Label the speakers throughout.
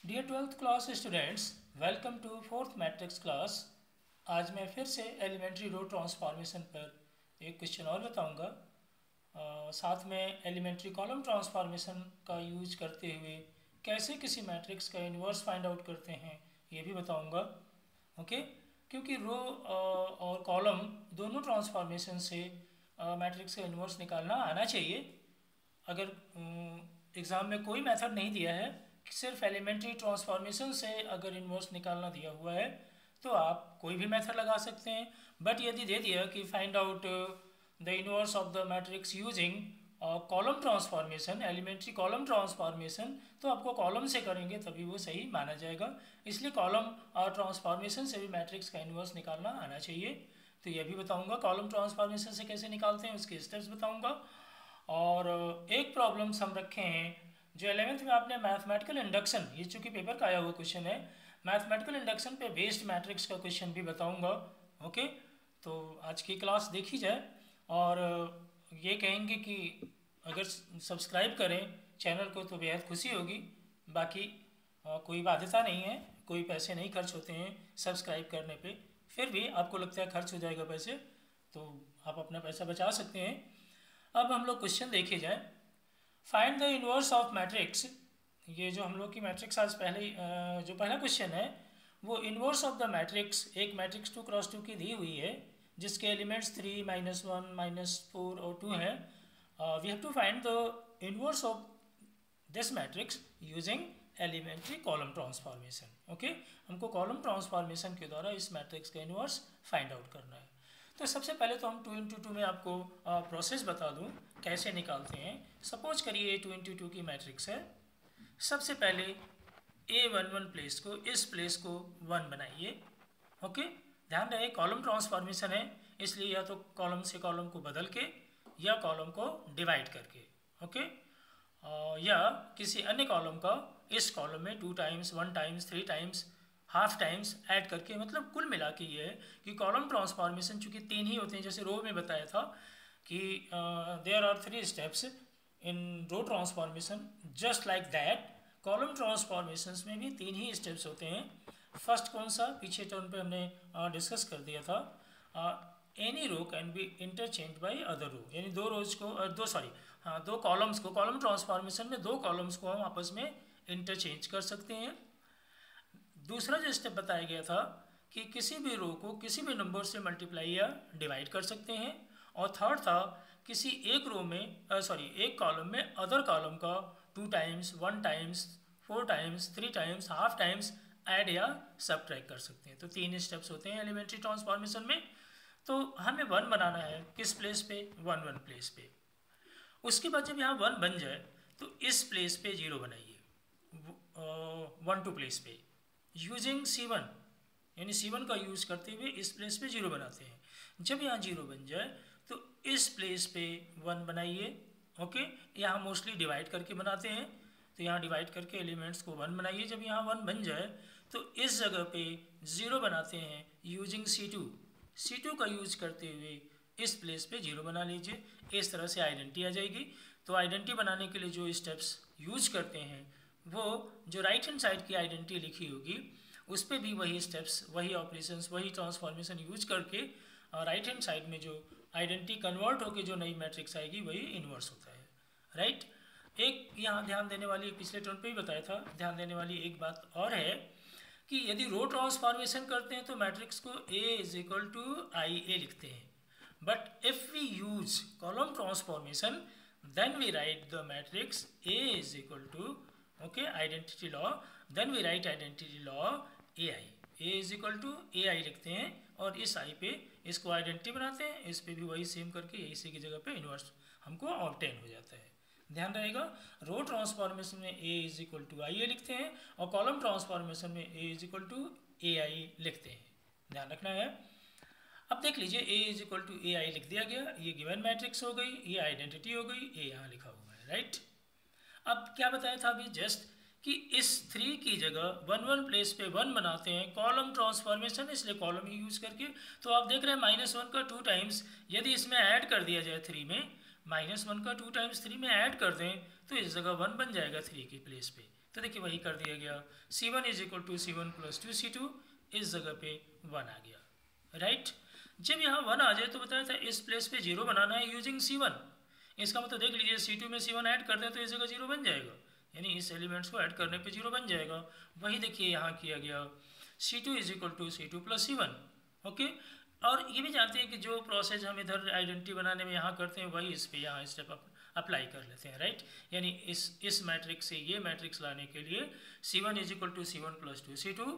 Speaker 1: Dear 12th class students, welcome to fourth matrix class. आज मैं फिर से एलिमेंट्री रो ट्रांसफॉर्मेशन पर एक क्वेश्चन और बताऊंगा। साथ में एलिमेंट्री कॉलम ट्रांसफॉर्मेशन का यूज करते हुए कैसे किसी मैट्रिक्स का इन्वर्स फाइंड आउट करते हैं ये भी बताऊंगा। ओके, क्योंकि रो और कॉलम दोनों ट्रांसफॉर्मेशन से मैट्रिक्स का इन्वर्स निकालना आना चाहिए। अगर एग्ज़ाम में कोई मेथड नहीं दिया है, सिर्फ एलिमेंट्री ट्रांसफॉर्मेशन से अगर इन्वर्स निकालना दिया हुआ है तो आप कोई भी मेथड लगा सकते हैं। बट यदि दे दिया कि find out the inverse of the matrix using column transformation, elementary column transformation, तो आपको कॉलम से करेंगे तभी वो सही माना जाएगा। इसलिए कॉलम और ट्रांसफॉर्मेशन से भी मैट्रिक्स का इन्वर्स निकालना आना चाहिए। तो ये भी बताऊंगा कॉलम ट्रांसफॉर्मेशन से कैसे निकालते हैं, उसके स्टेप्स बताऊंगा। और एक प्रॉब्लम्स हम रखे हैं जो 11th में आपने मैथमेटिकल इंडक्शन, ये चूँकि पेपर का आया हुआ क्वेश्चन है, मैथमेटिकल इंडक्शन पे बेस्ड मैट्रिक्स का क्वेश्चन भी बताऊंगा। ओके, तो आज की क्लास देखी जाए और ये कहेंगे कि अगर सब्सक्राइब करें चैनल को तो बेहद खुशी होगी। बाकी कोई बाध्यता नहीं है, कोई पैसे नहीं खर्च होते हैं सब्सक्राइब करने पे। फिर भी आपको लगता है खर्च हो जाएगा पैसे, तो आप अपना पैसा बचा सकते हैं। अब हम लोग क्वेश्चन देखे जाए। Find the inverse of matrix, ये जो हम लोग की मैट्रिक्स आज पहले जो पहला क्वेश्चन है वो इनवर्स ऑफ द मैट्रिक्स, एक मैट्रिक्स 2x2 की दी हुई है जिसके एलिमेंट्स 3, -1, -4 और 2 हैं। We have to find the inverse of this matrix using elementary column transformation. Okay, हमको कॉलम ट्रांसफॉर्मेशन के द्वारा इस मैट्रिक्स का इनवर्स फाइंड आउट करना है। तो सबसे पहले तो हम 2 × 2 में आपको प्रोसेस बता दूं कैसे निकालते हैं। सपोज करिए 2 × 2 की मैट्रिक्स है। सबसे पहले A11 प्लेस को, इस प्लेस को 1 बनाइए। ओके, ध्यान रहे कॉलम ट्रांसफॉर्मेशन है इसलिए या तो कॉलम से कॉलम को बदल के या कॉलम को डिवाइड करके, ओके, या किसी अन्य कॉलम का इस कॉलम में 2 times, 1 times, 3 times, half times add करके। मतलब कुल मिला के ये है कि कॉलम ट्रांसफॉर्मेशन चूँकि 3 ही होते हैं, जैसे रो में बताया था कि there are 3 steps in row transformation, just like that column transformation में भी 3 ही स्टेप्स होते हैं। फर्स्ट कौन सा, पीछे टर्न पे हमने डिस्कस कर दिया था, any row can be interchange by other row, यानी दो रोज को दो कॉलम्स को, कॉलम ट्रांसफॉर्मेशन में दो कॉलम्स को हम आपस में इंटरचेंज कर सकते हैं। दूसरा जो स्टेप बताया गया था कि किसी भी रो को किसी भी नंबर से मल्टीप्लाई या डिवाइड कर सकते हैं। और थर्ड था किसी एक रो में एक कॉलम में अदर कॉलम का 2 times, 1 times, 4 times, 3 times, half times add या सबट्रैक्ट कर सकते हैं। तो 3 स्टेप्स होते हैं एलिमेंट्री ट्रांसफॉर्मेशन में। तो हमें 1 बनाना है किस प्लेस पे, 1 प्लेस पे। उसके बाद जब यहाँ 1 बन जाए तो इस प्लेस पे 0 बनाइए, 1 2 प्लेस पे यूजिंग C1, यानी C1 का यूज़ करते हुए इस प्लेस पे 0 बनाते हैं। जब यहाँ 0 बन जाए तो इस प्लेस पे 1 बनाइए। ओके, यहाँ मोस्टली डिवाइड करके बनाते हैं, तो यहाँ डिवाइड करके एलिमेंट्स को 1 बनाइए। जब यहाँ 1 बन जाए तो इस जगह पे 0 बनाते हैं यूजिंग C2 का यूज करते हुए इस प्लेस पे 0 बना लीजिए। इस तरह से आइडेंटिटी आ जाएगी। तो आइडेंटिटी बनाने के लिए जो स्टेप्स यूज करते हैं वो जो राइट हैंड साइड की आइडेंटिटी लिखी होगी उस पर भी वही स्टेप्स, वही ऑपरेशंस, वही ट्रांसफॉर्मेशन यूज करके राइट हैंड साइड में जो आइडेंटिटी कन्वर्ट होकर जो नई मैट्रिक्स आएगी वही इन्वर्स होता है। राइट, एक यहाँ ध्यान देने वाली, पिछले टर्न पे ही बताया था, ध्यान देने वाली एक बात और है कि यदि रो ट्रांसफॉर्मेशन करते हैं तो मैट्रिक्स को A=IA लिखते हैं। But if we use column transformation then we write the matrix A=, okay, identity law, then we write identity law AI, A=AI लिखते हैं और इस I पे इसको आइडेंटिटी बनाते हैं, इस पे भी वही सेम करके इसी की जगह पे इन्वर्स हमको ऑब्टेन हो जाता है। ध्यान रहेगा, रो ट्रांसफॉर्मेशन में A=IA लिखते हैं और कॉलम ट्रांसफॉर्मेशन में A=AI लिखते हैं, ध्यान रखना है। अब देख लीजिए A=AI लिख दिया गया, ये गिवन मैट्रिक्स हो गई, ये आइडेंटिटी हो गई, A यहाँ लिखा हुआ है। राइट, अब क्या बताया था अभी जस्ट कि इस 3 की जगह 1 प्लेस पे 1 बनाते हैं कॉलम ट्रांसफॉर्मेशन, इसलिए कॉलम ही यूज करके। तो आप देख रहे हैं -1 का 2 टाइम्स यदि इसमें ऐड कर दिया जाए 3 में, -1 का 2 टाइम्स 3 में ऐड कर दें तो इस जगह 1 बन जाएगा 3 की प्लेस पे। तो देखिए वही कर दिया गया, C1 is equal to C1 plus 2C2, इस जगह पे 1 आ गया, राइट। जब यहाँ 1 आ जाए तो बताया था इस प्लेस पे 0 बनाना है यूजिंग C1। इसका मतलब देख लीजिए C2 में C1 ऐड कर दें तो इस जगह 0 बन जाएगा, यानी इस एलिमेंट्स को ऐड करने पे 0 बन जाएगा। वही देखिए यहाँ किया गया, C2 is equal to C2 plus C1, okay. और ये भी जानते हैं कि जो प्रोसेस हम इधर आइडेंटिटी बनाने में यहाँ करते हैं वही इस पे यहाँ स्टेप अप्लाई कर लेते हैं, राइट। यानी इस मैट्रिक्स से ये मैट्रिक्स लाने के लिए C1 is equal to C1 plus 2C2,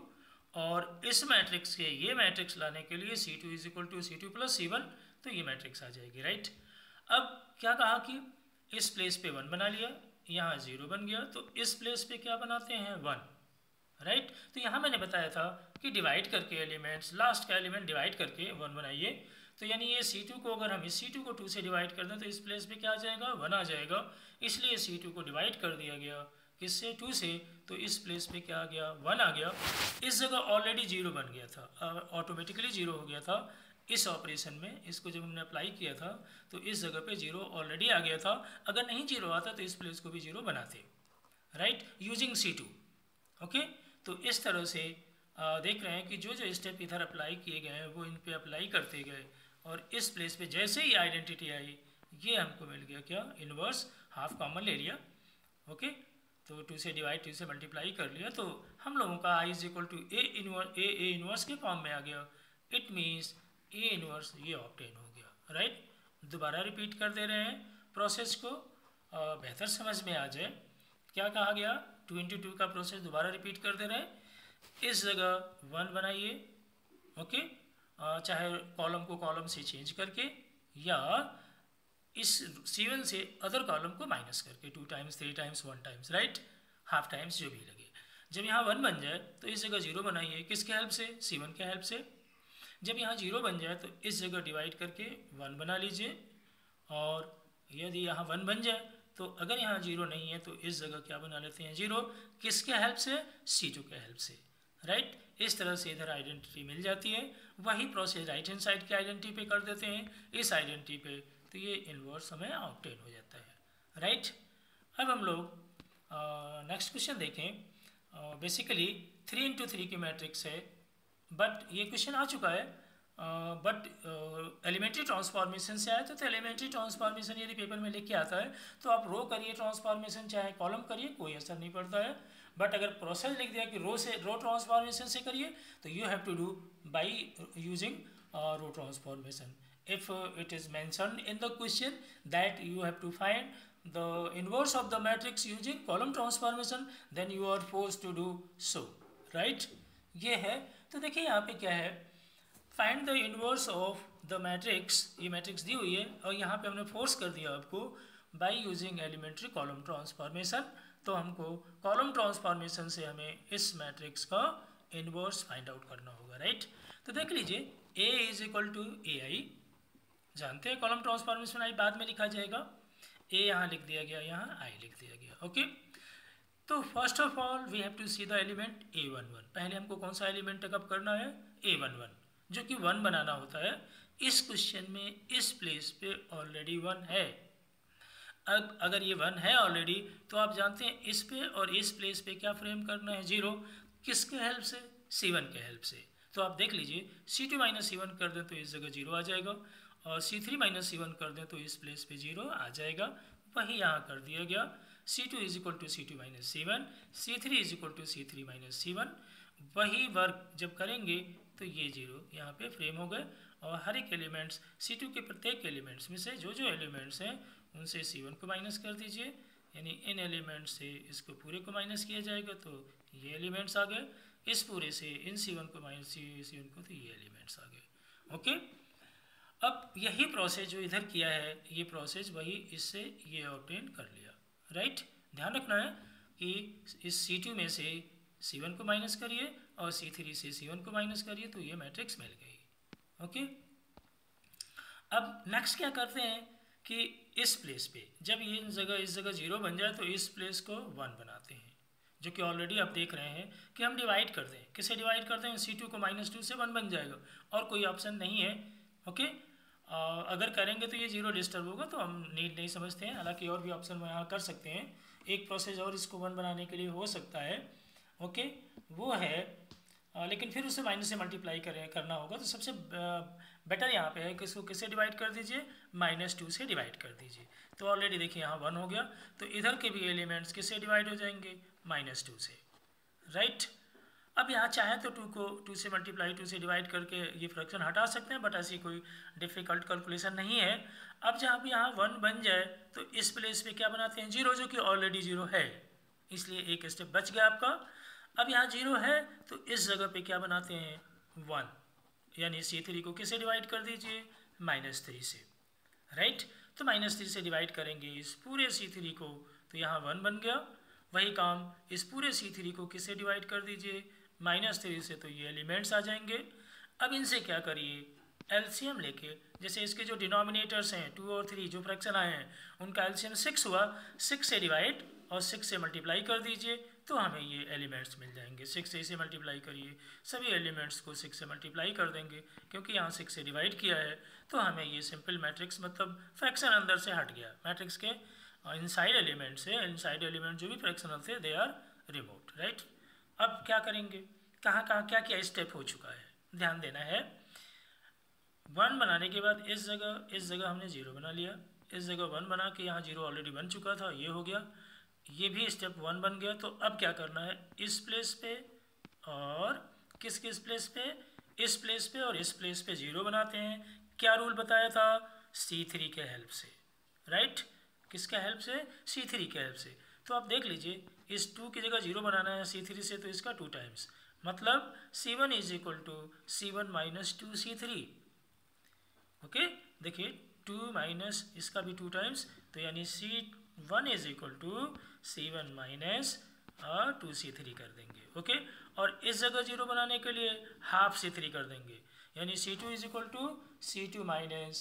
Speaker 1: और इस मैट्रिक्स के ये मैट्रिक्स लाने के लिए C2 is equal to C2 plus C1, तो ये मैट्रिक्स आ जाएगी, राइट। अब क्या कहा कि इस प्लेस पे 1 बना लिया, यहाँ 0 बन गया, तो इस प्लेस पे क्या बनाते हैं 1, राइट। तो यहाँ मैंने बताया था कि डिवाइड करके एलिमेंट्स, लास्ट का एलिमेंट डिवाइड करके 1 बनाइए। तो यानी ये C2 को अगर हम इस C2 को 2 से डिवाइड कर दें तो इस प्लेस पे क्या आ जाएगा 1 आ जाएगा, इसलिए C2 को डिवाइड कर दिया गया किससे 2 से, तो इस प्लेस पे क्या आ गया 1 आ गया। इस जगह ऑलरेडी 0 बन गया था, ऑटोमेटिकली 0 हो गया था इस ऑपरेशन में। इसको जब हमने अप्लाई किया था तो इस जगह पे 0 ऑलरेडी आ गया था, अगर नहीं 0 आता तो इस प्लेस को भी 0 बनाते, राइट, यूजिंग C2, ओके। तो इस तरह से देख रहे हैं कि जो जो स्टेप इधर अप्लाई किए गए हैं वो इन पे अप्लाई करते गए, और इस प्लेस पे जैसे ही आइडेंटिटी आई ये हमको मिल गया क्या, इन्वर्स हाफ कॉमन ले लिया, ओके। तो 2 से डिवाइड 2 से मल्टीप्लाई कर लिया, तो हम लोगों का I is equal to A inverse के फॉर्म में आ गया। इट मीन्स ए इन्वर्स ये ऑब्टेन हो गया, राइट। दोबारा रिपीट कर दे रहे हैं प्रोसेस को, बेहतर समझ में आ जाए। क्या कहा गया, 2 into 2 का प्रोसेस दोबारा रिपीट कर दे रहे हैं। इस जगह 1 बनाइए, ओके, चाहे कॉलम को कॉलम से चेंज करके या इस C1 से अदर कॉलम को माइनस करके 2 times 3 times 1 times, right, half times जो भी लगे। जब यहाँ 1 बन जाए तो इस जगह 0 बनाइए, किसके हेल्प से, C1 के हेल्प से। जब यहाँ 0 बन जाए तो इस जगह डिवाइड करके 1 बना लीजिए, और यदि यहाँ 1 बन जाए तो अगर यहाँ 0 नहीं है तो इस जगह क्या बना लेते हैं 0, किसके हेल्प से, C2 के हेल्प से, राइट। इस तरह से इधर आइडेंटिटी मिल जाती है। वही प्रोसेस राइट हैंड साइड की आइडेंटिटी पे कर देते हैं, इस आइडेंटिटी पे, तो ये इन्वर्स हमें ऑब्टेन हो जाता है, राइट। अब हम लोग नेक्स्ट क्वेश्चन देखें। बेसिकली 3 into 3 की मैट्रिक्स है, बट ये क्वेश्चन आ चुका है, बट एलिमेंट्री ट्रांसफॉर्मेशन से आया तो एलिमेंट्री ट्रांसफॉर्मेशन यदि पेपर में लिख के आता है तो आप रो करिए ट्रांसफॉर्मेशन, चाहे कॉलम करिए, कोई असर नहीं पड़ता है। बट अगर प्रोसेस लिख दिया कि रो ट्रांसफॉर्मेशन से करिए तो you have to do by using row transformation. If it is mentioned in the question that you have to find the inverse of the matrix using column transformation, then you are forced to do so, right। ये है, तो देखिए यहाँ पे क्या है, find the inverse of the matrix, ये matrix दी हुई है और यहाँ पे हमने फोर्स कर दिया आपको by using elementary column transformation. तो हमको कॉलम ट्रांसफॉर्मेशन से हमें इस मैट्रिक्स का इनवर्स फाइंड आउट करना होगा, राइट। तो देख लीजिए A is equal to AI, जानते हैं कॉलम ट्रांसफॉर्मेशन आई बाद में लिखा जाएगा, A यहाँ लिख दिया गया, यहाँ I लिख दिया गया, ओके। तो first of all we have to see the element A11। पहले हमको कौन सा एलिमेंट टेकअप करना है, A11, जो कि 1 बनाना होता है। इस क्वेश्चन में इस प्लेस पे ऑलरेडी 1 है। अब अगर ये 1 है ऑलरेडी तो आप जानते हैं इस पे और इस प्लेस पे क्या फ्रेम करना है 0, किसके हेल्प से, C1 के हेल्प से। तो आप देख लीजिए C2 माइनस C1 कर दें तो इस जगह 0 आ जाएगा, और C3 माइनस C1 कर दें तो इस प्लेस पे 0 आ जाएगा। वही यहाँ कर दिया गया, C2 is equal to C2 minus C1, C3 is equal to C3 minus C1। वही वर्क जब करेंगे तो ये 0 यहाँ पे फ्रेम हो गए, और हर एक एलिमेंट्स C2 के प्रत्येक एलिमेंट्स में से जो जो एलिमेंट्स हैं उनसे C1 को माइनस कर दीजिए, यानी इन एलिमेंट्स से इसको पूरे को माइनस किया जाएगा तो ये एलिमेंट्स आ गए, इस पूरे से इन C1 को माइनस C1 को तो ये एलिमेंट्स आ गए, ओके। अब यही प्रोसेस जो इधर किया है ये प्रोसेस वही इससे ये ऑब्टेन कर लिया, राइट। ध्यान रखना है कि इस C2 में से C1 को माइनस करिए और C3 से C1 को माइनस करिए तो ये मैट्रिक्स मिल गई, ओके। अब नेक्स्ट क्या करते हैं कि इस प्लेस पे जब ये इस जगह 0 बन जाए तो इस प्लेस को 1 बनाते हैं, जो कि ऑलरेडी आप देख रहे हैं कि हम डिवाइड कर दें, किसे डिवाइड करते हैं, C2 को -2 से 1 बन जाएगा और कोई ऑप्शन नहीं है, ओके। अगर करेंगे तो ये 0 डिस्टर्ब होगा तो हम नीड नहीं समझते हैं, हालांकि और भी ऑप्शन यहाँ कर सकते हैं, एक प्रोसेस और इसको 1 बनाने के लिए हो सकता है, ओके, वो है लेकिन फिर उसे माइनस से मल्टीप्लाई करना होगा। तो सबसे बेटर यहाँ पे है कि इसको किससे डिवाइड कर दीजिए, -2 से डिवाइड कर दीजिए। तो ऑलरेडी देखिए यहाँ 1 हो गया, तो इधर के भी एलिमेंट्स किससे डिवाइड हो जाएंगे, -2 से, राइट। अब यहाँ चाहे तो 2 को 2 से मल्टीप्लाई 2 से डिवाइड करके ये फ्रैक्शन हटा सकते हैं, बट ऐसी कोई डिफ़िकल्ट कैलकुलेशन नहीं है। अब जहाँ भी यहाँ 1 बन जाए तो इस प्लेस पे क्या बनाते हैं, 0, जो कि ऑलरेडी 0 है, इसलिए एक स्टेप बच गया आपका। अब यहाँ 0 है तो इस जगह पे क्या बनाते हैं, 1, यानी C3 को किससे डिवाइड कर दीजिए, -3 से, राइट। तो -3 से डिवाइड करेंगे इस पूरे C3 को, तो यहाँ 1 बन गया। वही काम इस पूरे C3 को किससे डिवाइड कर दीजिए, -3 से, तो ये एलिमेंट्स आ जाएंगे। अब इनसे क्या करिए, एलसीएम लेके, जैसे इसके जो डिनोमिनेटर्स हैं 2 और 3 जो फ्रैक्शन आए हैं उनका एलसीएम 6 हुआ, 6 से डिवाइड और 6 से मल्टीप्लाई कर दीजिए तो हमें ये एलिमेंट्स मिल जाएंगे। 6 से इसे मल्टीप्लाई करिए, सभी एलिमेंट्स को 6 से मल्टीप्लाई कर देंगे, क्योंकि यहाँ 6 से डिवाइड किया है तो हमें ये सिंपल मैट्रिक्स, मतलब फ्रैक्शन अंदर से हट गया, मैट्रिक्स के इनसाइड एलिमेंट से, इनसाइड एलिमेंट जो भी फ्रैक्शनल थे दे आर रिमूव्ड, राइट। अब क्या करेंगे, कहाँ कहाँ क्या क्या स्टेप हो चुका है, ध्यान देना है। 1 बनाने के बाद इस जगह हमने 0 बना लिया, इस जगह 1 बना के यहाँ 0 ऑलरेडी बन चुका था, ये हो गया, ये भी स्टेप 1 बन गया। तो अब क्या करना है, इस प्लेस पे और किस प्लेस पे, इस प्लेस पे और इस प्लेस पे 0 बनाते हैं। क्या रूल बताया था, C3 के हेल्प से, राइट। किसका हेल्प से, C3 के हेल्प से। तो आप देख लीजिए, इस 2 की जगह 0 बनाना है C3 से, तो इसका 2 टाइम्स, मतलब C1 = C1 - 2 C3, ओके। देखिए 2 माइनस इसका भी 2 टाइम्स, तो यानी C1 = C1 - 2 C3 कर देंगे, ओके। और इस जगह 0 बनाने के लिए हाफ C3 कर देंगे, यानी C2 = C2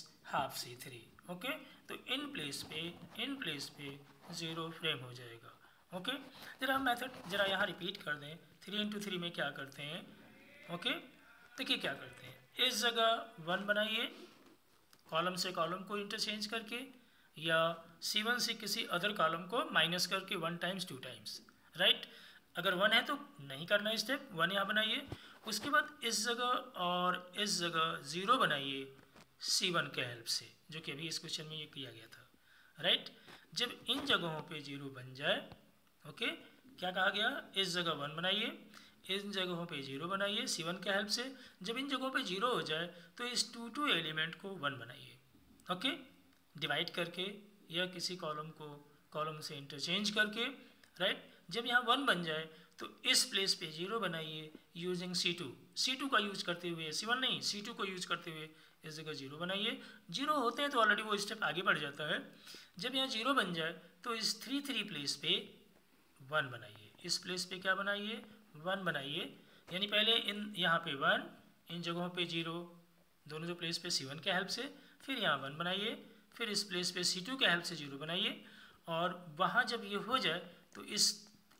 Speaker 1: - half C3, okay. तो इन प्लेस पे 0 फ्रेम हो जाएगा, ओके। जरा हम मेथड जरा यहाँ रिपीट कर दें। 3 × 3 में क्या करते हैं, ओके। देखिए क्या करते हैं, इस जगह 1 बनाइए, कॉलम से कॉलम को इंटरचेंज करके, या C1 से किसी अदर कॉलम को माइनस करके 1 टाइम्स 2 टाइम्स, राइट। अगर 1 है तो नहीं करना स्टेप, 1 यहाँ बनाइए। उसके बाद इस जगह और इस जगह 0 बनाइए C1 के हेल्प से, जो कि अभी इस क्वेश्चन में ये किया गया था, राइट। जब इन जगहों पे 0 बन जाए, ओके, क्या कहा गया, इस जगह 1 बनाइए, इन जगहों पे 0 बनाइए C1 के हेल्प से। जब इन जगहों पे 0 हो जाए तो इस 2 एलिमेंट को 1 बनाइए, ओके, डिवाइड करके या किसी कॉलम को कॉलम से इंटरचेंज करके, राइट। जब यहाँ 1 बन जाए तो इस प्लेस पे 0 बनाइए यूजिंग C2 का यूज करते हुए, C1 नहीं, C2 को यूज करते हुए इस जगह 0 बनाइए। 0 होते हैं तो ऑलरेडी वो स्टेप आगे बढ़ जाता है। जब यहाँ 0 बन जाए तो इस 3 प्लेस पे 1 बनाइए, इस प्लेस पे क्या बनाइए, 1 बनाइए, यानी पहले यहाँ पे 1, इन जगहों पे 0, दोनों जो प्लेस पे C1 के हेल्प से, फिर यहाँ 1 बनाइए, फिर इस प्लेस पे C2 के हेल्प से 0 बनाइए, और वहाँ जब ये हो जाए तो इस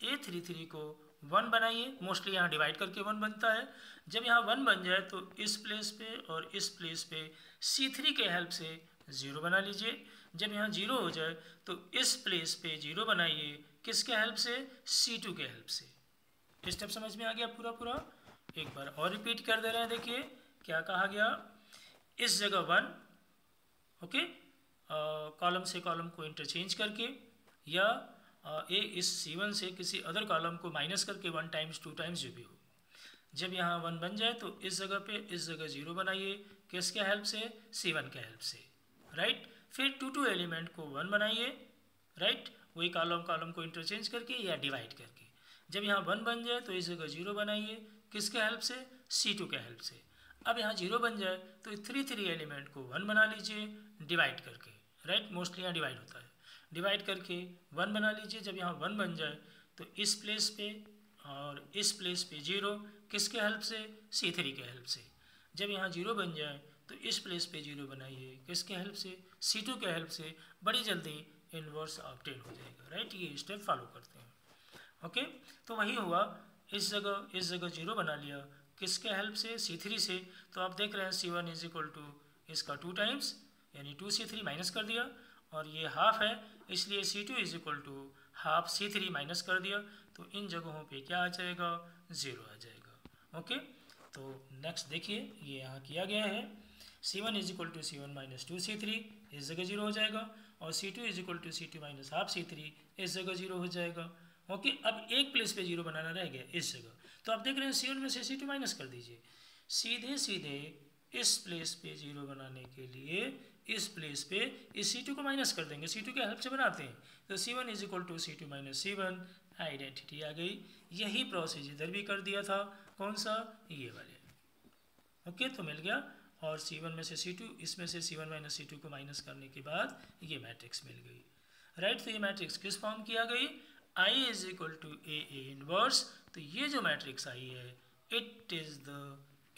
Speaker 1: A33 को 1 बनाइए, मोस्टली यहाँ डिवाइड करके 1 बनता है। जब यहाँ 1 बन जाए तो इस प्लेस पे और इस प्लेस पे C3 के हेल्प से 0 बना लीजिए। जब यहाँ 0 हो जाए तो इस प्लेस पे 0 बनाइए, किसके हेल्प से, C2 के हेल्प से। स्टेप समझ में आ गया पूरा? एक बार और रिपीट कर दे रहे हैं, देखिए क्या कहा गया, इस जगह 1, ओके, कॉलम से कॉलम को इंटरचेंज करके, या इस C1 से किसी अदर कॉलम को माइनस करके 1 टाइम्स 2 टाइम्स जो भी हो। जब यहाँ 1 बन जाए तो इस जगह 0 बनाइए, किसके हेल्प से, C1 के हेल्प से, राइट। फिर 2 एलिमेंट को 1 बनाइए, राइट, वही कॉलम को इंटरचेंज करके या डिवाइड करके। जब यहाँ 1 बन जाए तो इस जगह 0 बनाइए, किसके हेल्प से, C2 के हेल्प से। अब यहाँ 0 बन जाए तो 3 एलिमेंट को 1 बना लीजिए डिवाइड करके, राइट, मोस्टली यहाँ डिवाइड होता है, डिवाइड करके 1 बना लीजिए। जब यहाँ 1 बन जाए तो इस प्लेस पे और इस प्लेस पे 0, किसके हेल्प से, C3 के हेल्प से। जब यहाँ 0 बन जाए तो इस प्लेस पे 0 बनाइए, किसके हेल्प से, C2 के हेल्प से। बड़ी जल्दी इन्वर्स ऑब्टेन हो जाएगा, राइट। ये स्टेप फॉलो करते हैं, ओके। तो वही हुआ, इस जगह 0 बना लिया, किसके हेल्प से, C3 से। तो आप देख रहे हैं C1 = इसका 2 टाइम्स, यानी 2 C3 माइनस कर दिया, और ये हाफ है, इसलिए C2 = हाफ C3 माइनस कर दिया तो इन जगहों पे क्या आ जाएगा, 0 आ जाएगा। ओके, तो नेक्स्ट देखिए ये यहाँ किया गया है, C1 is equal to C1 minus 2C3 इस जगह 0 हो जाएगा, और C2 is equal to C2 minus half C3 इस जगह 0 हो जाएगा। ओके, अब एक प्लेस पे 0 बनाना रह गया इस जगह, तो आप देख रहे हैं C1 में से C2 माइनस कर दीजिए, सीधे सीधे इस प्लेस पे 0 बनाने के लिए इस प्लेस पे इस C2 को माइनस कर देंगे, C2 के हेल्प से बनाते हैं, तो C1 is equal to C2 minus C1, identity आ गई। यही प्रोसेस इधर भी कर दिया था, कौन सा, ये वाले। ओके, तो मिल गया, और C1 में से C2, इसमें से C1 माइनस C2 को माइनस करने के बाद ये मैट्रिक्स मिल गई, राइट। तो ये मैट्रिक्स किस फॉर्म की आ गई, I is equal to A inverse, तो ये जो मैट्रिक्स आई है it is the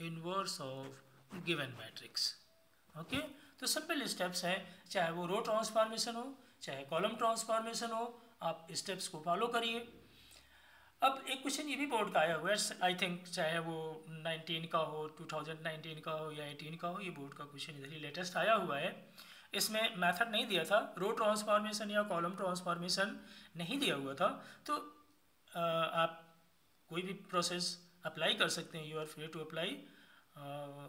Speaker 1: inverse of given matrix. Okay, तो सिंपल स्टेप्स हैं, चाहे वो रो ट्रांसफॉर्मेशन हो चाहे कॉलम ट्रांसफॉर्मेशन हो, आप स्टेप्स को फॉलो करिए। अब एक क्वेश्चन ये भी बोर्ड का आया हुआ है, आई थिंक चाहे वो 19 का हो, 2019 का हो या 18 का हो, ये बोर्ड का क्वेश्चन इधर ही लेटेस्ट आया हुआ है। इसमें मेथड नहीं दिया था, रो ट्रांसफॉर्मेशन या कॉलम ट्रांसफॉर्मेशन नहीं दिया हुआ था, तो आप कोई भी प्रोसेस अप्लाई कर सकते हैं, you are free to apply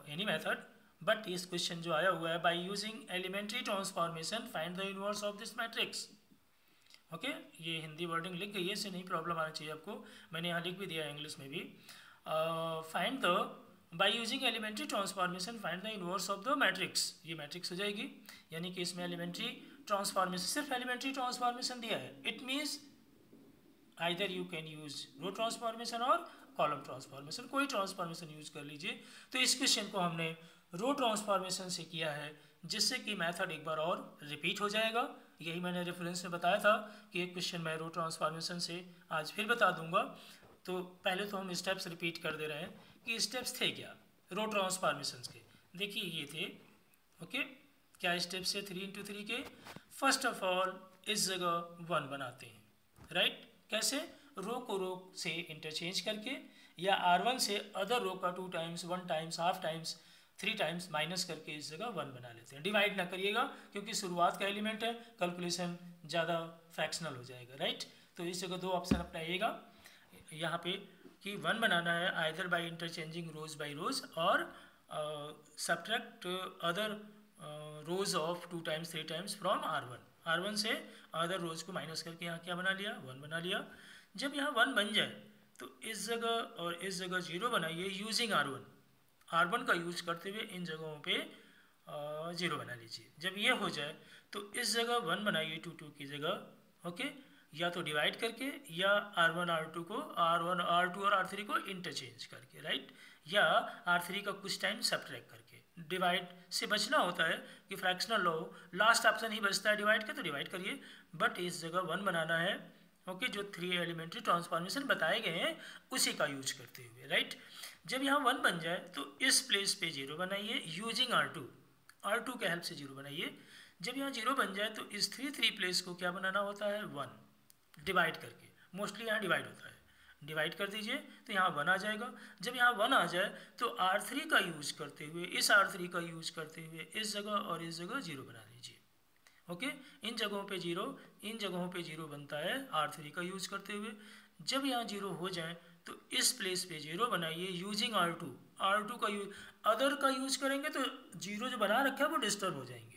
Speaker 1: any method, but इस क्वेश्चन जो आया हुआ है, by using elementary transformation find the inverse of this matrix. Okay, ये हिंदी वर्डिंग लिख गई है, इससे नहीं प्रॉब्लम आना चाहिए आपको, मैंने यहाँ लिख भी दिया है इंग्लिश में भी। Find the by using elementary transformation find the inverse of the matrix, ये मैट्रिक्स हो जाएगी, यानी कि इसमें एलिमेंट्री ट्रांसफॉर्मेशन, सिर्फ एलिमेंट्री ट्रांसफॉर्मेशन दिया है, it means either you can use row transformation और कॉलम ट्रांसफॉर्मेशन, कोई ट्रांसफॉर्मेशन यूज कर लीजिए। तो इस क्वेश्चन को हमने रो ट्रांसफॉर्मेशन से किया है, जिससे कि मेथड एक बार और रिपीट हो जाएगा। यही मैंने रेफरेंस में बताया था कि एक क्वेश्चन मैं रो ट्रांसफॉर्मेशन से आज फिर बता दूंगा। तो पहले तो हम स्टेप्स रिपीट कर दे रहे हैं कि स्टेप्स थे क्या रो ट्रांसफॉर्मेशन के, देखिए ये थे। ओके, क्या स्टेप्स है 3 into 3 के। फर्स्ट ऑफ ऑल इस जगह 1 बनाते हैं, राइट। कैसे, रो को रो से इंटरचेंज करके, या R1 से अदर रो का 2 times 1 times half times 3 times minus करके इस जगह 1 बना लेते हैं। डिवाइड ना करिएगा क्योंकि शुरुआत का एलिमेंट है, कैलकुलेशन ज़्यादा फ्रैक्शनल हो जाएगा, राइट। तो इस जगह 2 ऑप्शन अपनाइएगा यहाँ पे कि 1 बनाना है either by interchanging rows by rows, और subtract other rows of 2 times 3 times from R1 से अदर रोज को माइनस करके यहाँ क्या बना लिया, 1 बना लिया। जब यहाँ 1 बन जाए तो इस जगह और इस जगह 0 बनाइए यूजिंग R1 का यूज करते हुए इन जगहों पे 0 बना लीजिए। जब ये हो जाए तो इस जगह 1 बनाइए 2 की जगह। ओके, या तो डिवाइड करके, या R1 R2 को R1 R2 और R3 को इंटरचेंज करके, राइट, या R3 का कुछ टाइम सब्ट्रैक्ट करके। डिवाइड से बचना होता है कि फ्रैक्शनल लो, लास्ट ऑप्शन ही बचता है डिवाइड का, तो डिवाइड करिए, बट इस जगह 1 बनाना है। ओके, जो 3 एलिमेंट्री ट्रांसफॉर्मेशन बताए गए हैं उसी का यूज करते हुए, राइट। जब यहाँ 1 बन जाए तो इस प्लेस पे 0 बनाइए यूजिंग R2 के हेल्प से 0 बनाइए। जब यहाँ 0 बन जाए तो इस 3 प्लेस को क्या बनाना होता है, 1 डिवाइड करके, मोस्टली यहाँ डिवाइड होता है, डिवाइड कर दीजिए तो यहाँ 1 आ जाएगा। जब यहाँ 1 आ जाए तो R3 का यूज करते हुए, इस R3 का यूज करते हुए इस जगह और इस जगह 0 बना लीजिए। ओके, इन जगहों पे 0, इन जगहों पे 0 बनता है R3 का यूज करते हुए। जब यहाँ 0 हो जाए तो इस प्लेस पे 0 बनाइए यूजिंग R2 का यूज, अदर का यूज करेंगे तो 0 जो बना रखा है वो डिस्टर्ब हो जाएंगे।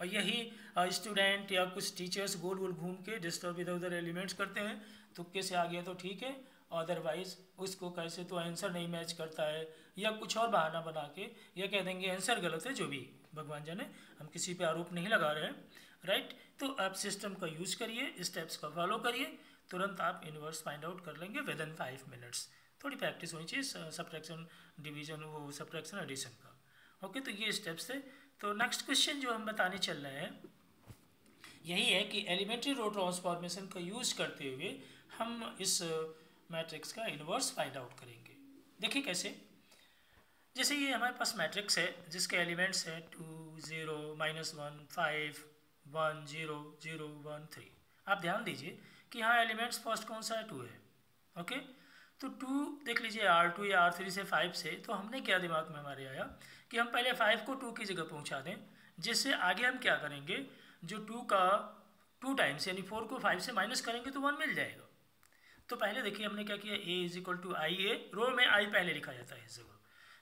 Speaker 1: और यही स्टूडेंट या कुछ टीचर्स गोल गोल घूम के डिस्टर्ब इधर उधर एलिमेंट्स करते हैं, तुक्के से आ गया तो ठीक है, अदरवाइज उसको कैसे तो आंसर नहीं मैच करता है, या कुछ और बहाना बना के या कह देंगे आंसर गलत है, जो भी भगवान जाने, हम किसी पे आरोप नहीं लगा रहे हैं, राइट। तो आप सिस्टम का यूज करिए, स्टेप्स का फॉलो करिए, तुरंत आप इनवर्स फाइंड आउट कर लेंगे विद इन 5 मिनट्स। थोड़ी प्रैक्टिस होनी चाहिए सब्ट्रैक्शन डिवीजन, वो सब्ट्रैक्शन एडिशन का। ओके, तो ये स्टेप्स थे। तो नेक्स्ट क्वेश्चन जो हम बताने चल रहे हैं यही है कि एलिमेंट्री रो ट्रांसफॉर्मेशन का यूज करते हुए हम इस मैट्रिक्स का इनवर्स फाइंड आउट करेंगे। देखिए कैसे, जैसे ये हमारे पास मैट्रिक्स है जिसके एलिमेंट्स है 2 0 -1 5 1 0 0 1 3। आप ध्यान दीजिए कि यहाँ एलिमेंट्स फर्स्ट कौन सा है, 2 है। ओके, तो 2 देख लीजिए R2 या R3 से 5 से, तो हमने क्या दिमाग में हमारे आया कि हम पहले 5 को 2 की जगह पहुँचा दें, जिससे आगे हम क्या करेंगे, जो 2 2 टाइम्स, यानी 4 को 5 से माइनस करेंगे तो 1 मिल जाएगा। तो पहले देखिए हमने क्या किया, a इज इक्वल टू आई ए, रो में i पहले लिखा जाता है इस जगह,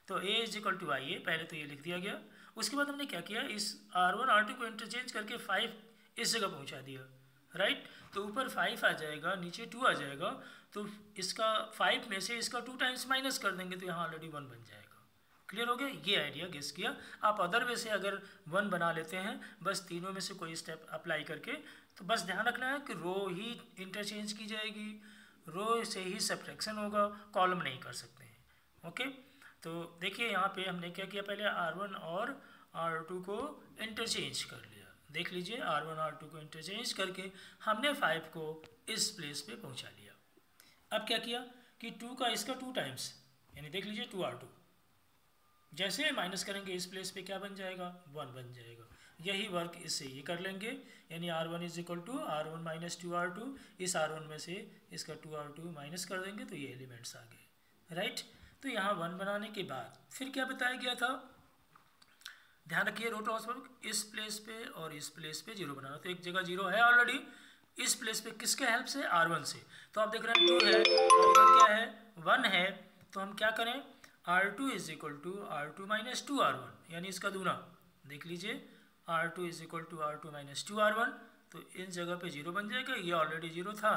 Speaker 1: तो a इज इक्वल टू आई ए पहले तो ये लिख दिया गया। उसके बाद हमने क्या किया, इस R1 R2 को इंटरचेंज करके 5 इस जगह पहुंचा दिया, राइट। तो ऊपर 5 आ जाएगा, नीचे 2 आ जाएगा, तो इसका 5 में से इसका 2 टाइम्स माइनस कर देंगे तो यहाँ ऑलरेडी 1 बन जाएगा। क्लियर हो गया, ये आइडिया गेस किया। आप अदर वे से अगर 1 बना लेते हैं, बस तीनों में से कोई स्टेप अप्लाई करके, तो बस ध्यान रखना है कि रो ही इंटरचेंज की जाएगी, रो से ही सब्ट्रैक्शन होगा, कॉलम नहीं कर सकते हैं। ओके, तो देखिए यहाँ पे हमने क्या किया, पहले R1 और R2 को इंटरचेंज कर लिया। देख लीजिए R1 R2 को इंटरचेंज करके हमने 5 को इस प्लेस पे पहुँचा लिया। अब क्या किया कि 2 का इसका 2 टाइम्स, यानी देख लीजिए 2R2, जैसे माइनस करेंगे इस प्लेस पे क्या बन जाएगा, 1 बन जाएगा। यही वर्क इससे ये कर लेंगे, यानी R1 is equal to R1 minus 2R2, इस R1 में से इसका 2R2 माइनस कर देंगे तो ये एलिमेंट्स आ गए, राइट। तो यहाँ 1 बनाने के बाद फिर क्या बताया गया था, ध्यान रखिए रो ट्रांसफॉर्म, इस प्लेस पे और इस प्लेस पे 0 बनाना। तो एक जगह 0 है ऑलरेडी, इस प्लेस पे किसके हेल्प से, R1 से। तो आप देख रहे हैं 2 है और इधर क्या है, 1 है, तो हम क्या करें, R2 is equal to R2 minus 2R1, यानी इसका दूना। देख लीजिए R2 is equal to R2 minus 2R1, तो इन जगह पे 0 बन जाएगा, ये ऑलरेडी 0 था।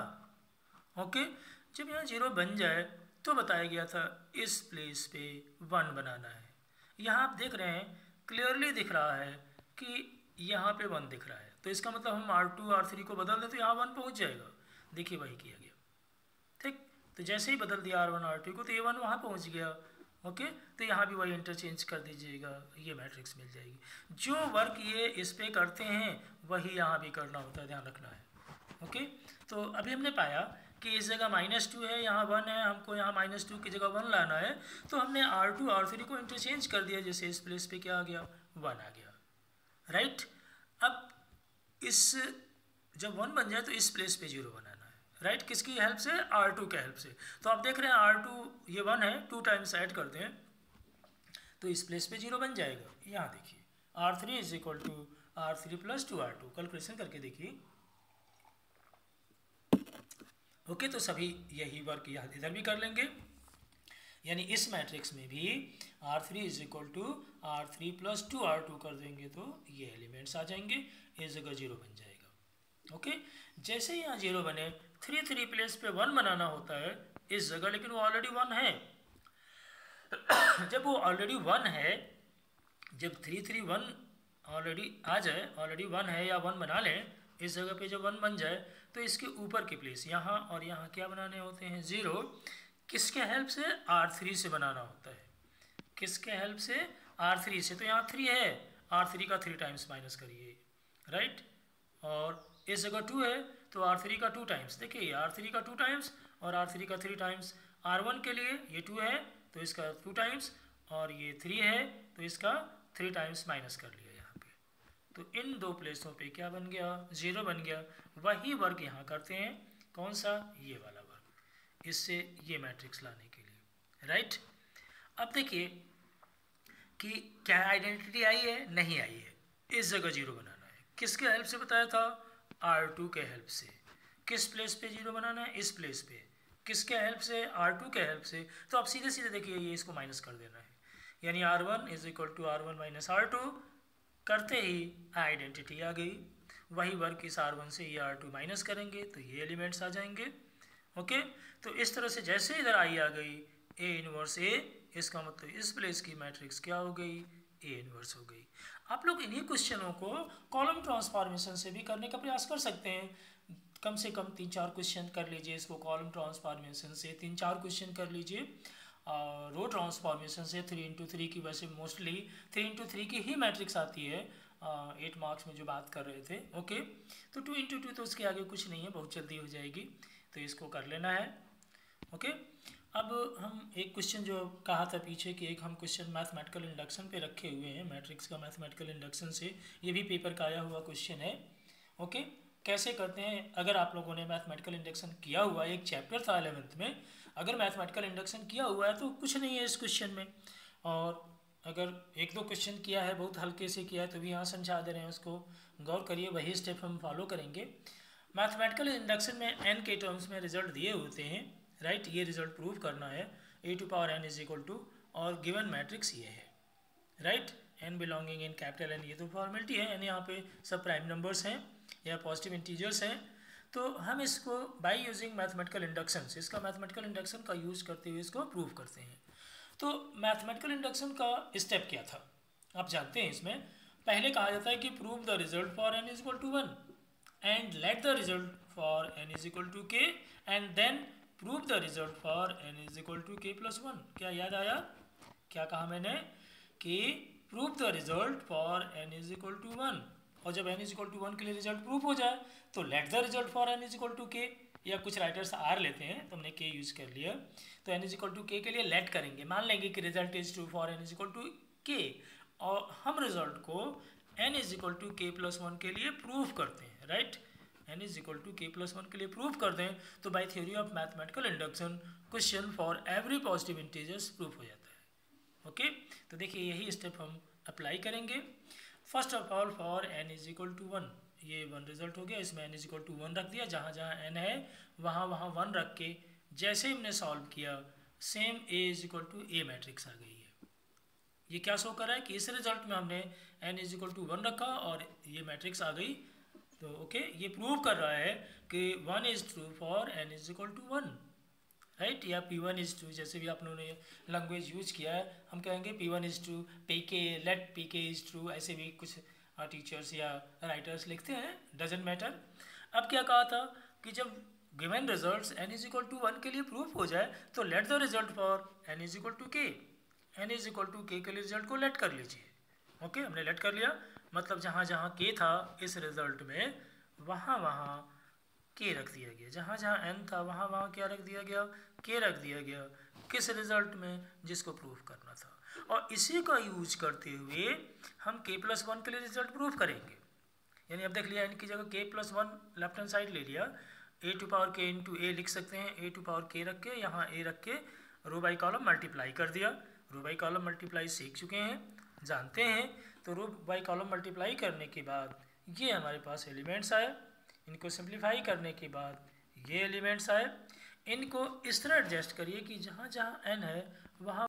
Speaker 1: ओके, जब यहाँ 0 बन जाए तो बताया गया था इस प्लेस पे 1 बनाना है। यहाँ आप देख रहे हैं क्लियरली दिख रहा है कि यहाँ पे 1 दिख रहा है, तो इसका मतलब हम R2 R3 को बदल दें तो यहाँ 1 पहुँच जाएगा। देखिए वही किया गया, ठीक। तो जैसे ही बदल दिया R1 R2 को तो ये 1 वहाँ पहुँच गया। ओके, तो यहाँ भी वही इंटरचेंज कर दीजिएगा, ये मैट्रिक्स मिल जाएगी। जो वर्क ये इस पे करते हैं वही यहाँ भी करना होता है, ध्यान रखना है। ओके, तो अभी हमने पाया कि इस जगह -2 है, यहाँ 1 है, हमको यहाँ -2 की जगह 1 लाना है, तो हमने R2 R3 को इंटरचेंज कर दिया, जैसे इस प्लेस पे क्या आ गया, 1 आ गया, राइट। अब इस जब 1 बन जाए तो इस प्लेस पे 0 बनाना है, राइट। किसकी हेल्प से, R2 के हेल्प से। तो आप देख रहे हैं R2 ये 1 है, 2 टाइम्स ऐड करते हैं तो इस प्लेस पे 0 बन जाएगा। यहाँ देखिए R3 is equal to R3 plus 2R2, calculation करके देखिए। ओके, तो सभी यही वर्क यहाँ इधर भी कर लेंगे, यानी इस मैट्रिक्स में भी R3 is equal to R3 plus 2R2 कर देंगे तो ये एलिमेंट्स आ जाएंगे, इस जगह 0 बन जाएगा। ओके, जैसे ही यहाँ 0 बने 3 प्लेस पे 1 बनाना होता है इस जगह, लेकिन वो ऑलरेडी 1 है। जब वो ऑलरेडी 1 है, जब 1 ऑलरेडी आ जाए, ऑलरेडी 1 है या 1 बना लें, इस जगह पे जब 1 बन जाए तो इसके ऊपर के प्लेस यहाँ और यहाँ क्या बनाने होते हैं, 0। किसके हेल्प से, R3 से बनाना होता है। किसके हेल्प से, R3 से। तो यहाँ 3 है, R3 का 3 टाइम्स माइनस करिए, राइट। और इस जगह 2 है तो R3 का 2 टाइम्स, देखिए R3 का 2 टाइम्स और R3 का 3 टाइम्स। R1 के लिए ये 2 है तो इसका 2 टाइम्स, और ये 3 है तो इसका 3 टाइम्स माइनस कर लिया यहाँ पे। तो इन 2 प्लेसों पे क्या बन गया, 0 बन गया। वही वर्क यहाँ करते हैं, कौन सा, ये वाला वर्क, इससे ये मैट्रिक्स लाने के लिए, राइट। अब देखिए कि क्या आइडेंटिटी आई है, नहीं आई है। इस जगह 0 बनाना है, किसके हेल्प से बताया था, R2 के हेल्प से। किस प्लेस पे 0 बनाना है, इस प्लेस पे। किसके हेल्प से, R2 के हेल्प से। तो आप सीधे सीधे देखिए ये इसको माइनस कर देना है, यानी R1 is equal to R1 minus R2, करते ही आइडेंटिटी आ गई। वही वर्क इस R1 से ये R2 माइनस करेंगे तो ये एलिमेंट्स आ जाएंगे। ओके, तो इस तरह से जैसे इधर आई आ गई A इनवर्स A, इसका मतलब इस प्लेस की मैट्रिक्स क्या हो गई, A इनवर्स हो गई। आप लोग इन्हीं क्वेश्चनों को कॉलम ट्रांसफॉर्मेशन से भी करने का प्रयास कर सकते हैं। कम से कम 3-4 क्वेश्चन कर लीजिए इसको, कॉलम ट्रांसफॉर्मेशन से 3-4 क्वेश्चन कर लीजिए। रो ट्रांसफॉर्मेशन से 3x3 की, वैसे मोस्टली 3x3 की ही मैट्रिक्स आती है 8 मार्क्स में जो बात कर रहे थे। ओके, तो 2x2 तो उसके आगे कुछ नहीं है, बहुत जल्दी हो जाएगी, तो इसको कर लेना है। ओके, अब हम एक क्वेश्चन जो कहा था पीछे कि एक हम क्वेश्चन मैथमेटिकल इंडक्शन पे रखे हुए हैं, मैट्रिक्स का मैथमेटिकल इंडक्शन से, ये भी पेपर का आया हुआ क्वेश्चन है। ओके, कैसे करते हैं, अगर आप लोगों ने मैथमेटिकल इंडक्शन किया हुआ है, एक चैप्टर था 11th में, अगर मैथमेटिकल इंडक्शन किया हुआ है तो कुछ नहीं है इस क्वेश्चन में, और अगर 1-2 क्वेश्चन किया है, बहुत हल्के से किया है, तो भी यहाँ समझा दे रहे हैं उसको। गौर करिए, वही स्टेप हम फॉलो करेंगे। मैथमेटिकल इंडक्शन में n के टर्म्स में रिजल्ट दिए होते हैं, राइट। ये रिजल्ट प्रूव करना है, a⁴n इज इक्वल टू, और गिवन मैट्रिक्स ये है, right. n belonging in capital N, ये तो फॉर्मेलिटी है, n यहाँ पे सब प्राइम नंबर्स हैं या पॉजिटिव इंटीजर्स हैं। तो हम इसको बाय यूजिंग मैथमेटिकल इंडक्शन, इसका मैथमेटिकल इंडक्शन का यूज़ करते हुए इसको प्रूव करते हैं। तो मैथमेटिकल इंडक्शन का स्टेप क्या था आप जानते हैं। इसमें पहले कहा जाता है कि prove the result for n is equal to 1 and let the result for n is equal to k and then prove the result for n is equal to k+1। क्या याद आया, क्या कहा मैंने कि prove the result for n is equal to 1, और जब n is equal to 1 के लिए रिजल्ट प्रूव हो जाए तो let the result for n is equal to k, या कुछ राइटर्स r लेते हैं तो हमने k यूज कर लिया, तो n is equal to k के लिए लेट करेंगे, मान लेंगे कि result is true for n is equal to k, और हम रिजल्ट को n is equal to k+1 के लिए प्रूव करते हैं, right. n is equal to k+1 के लिए प्रूव कर दें तो by theory of mathematical induction question for every positive integers proof हो जाता है। ओके, तो देखिए यही स्टेप हम अप्लाई करेंगे। First of all for n is equal to 1, ये 1 रिजल्ट हो गया, इसमें n इज इक्वल टू 1 रख दिया, जहाँ जहाँ n है वहाँ वहाँ 1 रख के जैसे हमने सॉल्व किया same a is equal to a matrix आ गई है। ये क्या शो कर रहा है कि इस रिजल्ट में हमने n इज इक्वल टू 1 रखा और ये मैट्रिक्स आ गई। तो ओके, ये प्रूव कर रहा है कि 1 is true for n is equal to 1, right, या P1 इज ट्रू, जैसे भी आप लोगों ने लैंग्वेज यूज किया है, हम कहेंगे P1 is true, pk let pk is true, ऐसे भी कुछ टीचर्स या राइटर्स लिखते हैं, डजेंट मैटर। अब क्या कहा था कि जब given results n is equal to 1 के लिए प्रूफ हो जाए तो let the result for n is equal to k, n is equal to k के लिए रिजल्ट को लेट कर लीजिए। ओके, हमने लेट कर लिया, मतलब जहाँ जहाँ k था इस रिजल्ट में वहाँ वहाँ k रख दिया गया, जहाँ जहाँ n था वहाँ वहाँ क्या रख दिया गया, k रख दिया गया, किस रिजल्ट में, जिसको प्रूफ करना था। और इसी का यूज करते हुए हम k+1 के लिए रिजल्ट प्रूफ करेंगे। यानी अब देख लिया n की जगह k+1 लेफ्ट हैंड साइड ले लिया, a⁴k इंटू a लिख सकते हैं, a⁴k रख के यहाँ a रख के रो बाई कॉलम मल्टीप्लाई कर दिया। रो बाई कॉलम मल्टीप्लाई सीख चुके हैं, जानते हैं, तो रो बाई कॉलम मल्टीप्लाई करने के बाद ये हमारे पास एलिमेंट्स आए, इनको सिंप्लीफाई करने के बाद ये एलिमेंट्स आए। इनको इस तरह एडजस्ट करिए कि जहाँ जहाँ n है वहाँ